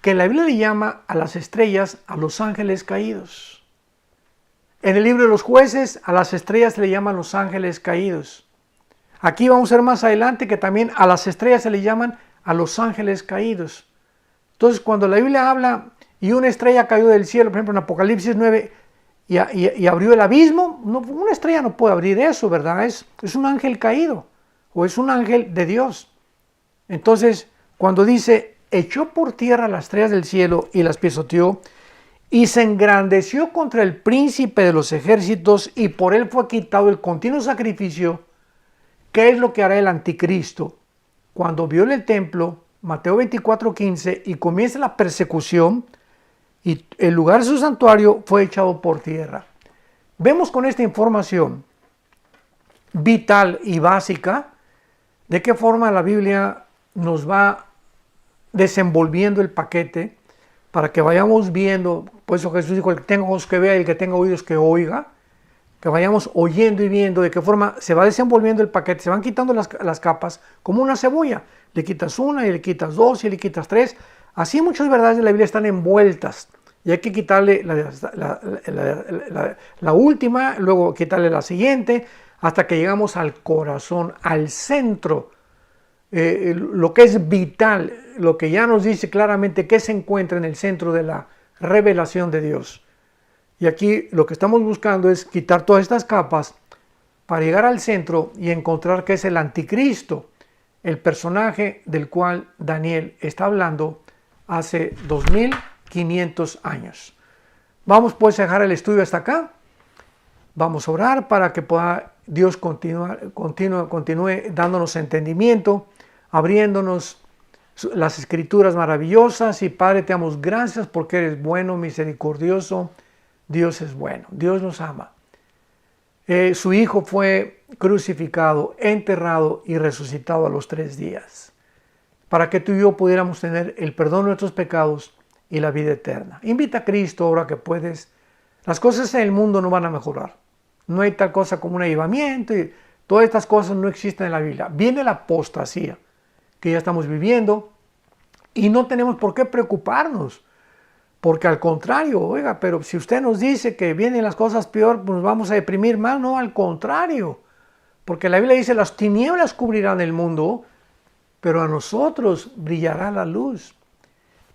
que la Biblia le llama a las estrellas a los ángeles caídos. En el libro de los jueces, a las estrellas se le llaman los ángeles caídos. Aquí vamos a ver más adelante que también a las estrellas se le llaman a los ángeles caídos. Entonces, cuando la Biblia habla y una estrella cayó del cielo, por ejemplo en Apocalipsis 9, y abrió el abismo, no, una estrella no puede abrir eso, ¿verdad? Es un ángel caído o es un ángel de Dios. Entonces, cuando dice, echó por tierra las estrellas del cielo y las pisoteó, y se engrandeció contra el príncipe de los ejércitos, y por él fue quitado el continuo sacrificio. ¿Qué es lo que hará el anticristo? Cuando viole el templo, Mateo 24:15, y comienza la persecución, y el lugar de su santuario fue echado por tierra. Vemos con esta información vital y básica de qué forma la Biblia nos va desenvolviendo el paquete para que vayamos viendo. Por eso Jesús dijo, el que tenga ojos que vea y el que tenga oídos que oiga, que vayamos oyendo y viendo de qué forma se va desenvolviendo el paquete, se van quitando las capas como una cebolla. Le quitas una y le quitas dos y le quitas tres. Así muchas verdades de la Biblia están envueltas y hay que quitarle la última, luego quitarle la siguiente, hasta que llegamos al corazón, al centro, lo que es vital, lo que ya nos dice claramente que se encuentra en el centro de la revelación de Dios. Y aquí lo que estamos buscando es quitar todas estas capas para llegar al centro y encontrar que es el anticristo, el personaje del cual Daniel está hablando hace 2500 años. Vamos pues a dejar el estudio hasta acá. Vamos a orar para que pueda Dios continúe dándonos entendimiento, abriéndonos las escrituras maravillosas. Y Padre, te damos gracias porque eres bueno, misericordioso. Dios es bueno, Dios nos ama. Su Hijo fue crucificado, enterrado y resucitado a los 3 días, para que tú y yo pudiéramos tener el perdón de nuestros pecados y la vida eterna. Invita a Cristo ahora que puedes. Las cosas en el mundo no van a mejorar. No hay tal cosa como un avivamiento y todas estas cosas no existen en la Biblia. Viene la apostasía que ya estamos viviendo y no tenemos por qué preocuparnos. Porque al contrario, oiga, pero si usted nos dice que vienen las cosas peor, pues nos vamos a deprimir más. No, al contrario. Porque la Biblia dice, las tinieblas cubrirán el mundo, pero a nosotros brillará la luz.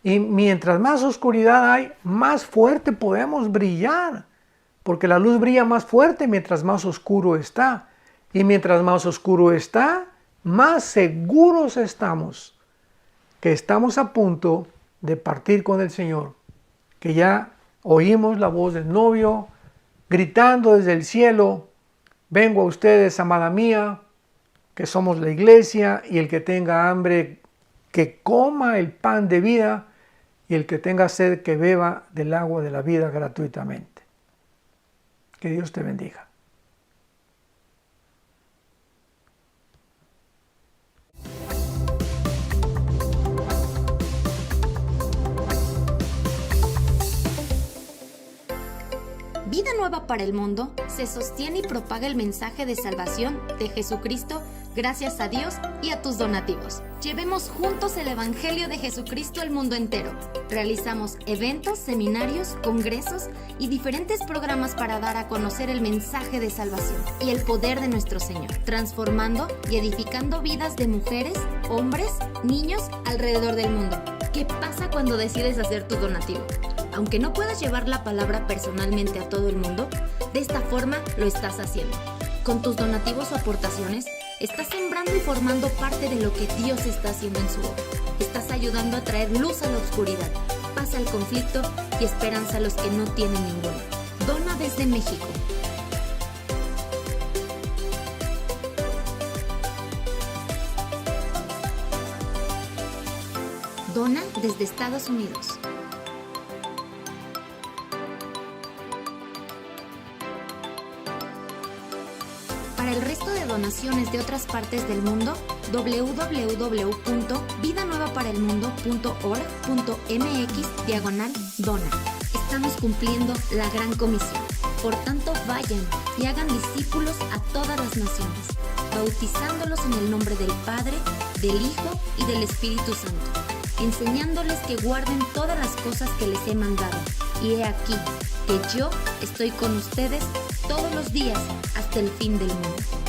Y mientras más oscuridad hay, más fuerte podemos brillar. Porque la luz brilla más fuerte mientras más oscuro está. Y mientras más oscuro está, más seguros estamos que estamos a punto de partir con el Señor. Que ya oímos la voz del novio gritando desde el cielo, vengo a ustedes, amada mía, que somos la iglesia, y el que tenga hambre, que coma el pan de vida, y el que tenga sed, que beba del agua de la vida gratuitamente. Que Dios te bendiga. Vida Nueva para el Mundo se sostiene y propaga el mensaje de salvación de Jesucristo gracias a Dios y a tus donativos. Llevemos juntos el Evangelio de Jesucristo al mundo entero. Realizamos eventos, seminarios, congresos y diferentes programas para dar a conocer el mensaje de salvación y el poder de nuestro Señor, transformando y edificando vidas de mujeres, hombres, niños alrededor del mundo. ¿Qué pasa cuando decides hacer tu donativo? Aunque no puedas llevar la palabra personalmente a todo el mundo, de esta forma lo estás haciendo. Con tus donativos o aportaciones, estás sembrando y formando parte de lo que Dios está haciendo en su obra. Estás ayudando a traer luz a la oscuridad, paz al conflicto y esperanza a los que no tienen ninguna. Dona desde México. Dona desde Estados Unidos. Para el resto de donaciones de otras partes del mundo, www.vidanuevaparelmundo.org.mx/dona. Estamos cumpliendo la gran comisión. Por tanto, vayan y hagan discípulos a todas las naciones, bautizándolos en el nombre del Padre, del Hijo y del Espíritu Santo, enseñándoles que guarden todas las cosas que les he mandado. Y he aquí, que yo estoy con ustedes todos los días hasta el fin del mundo.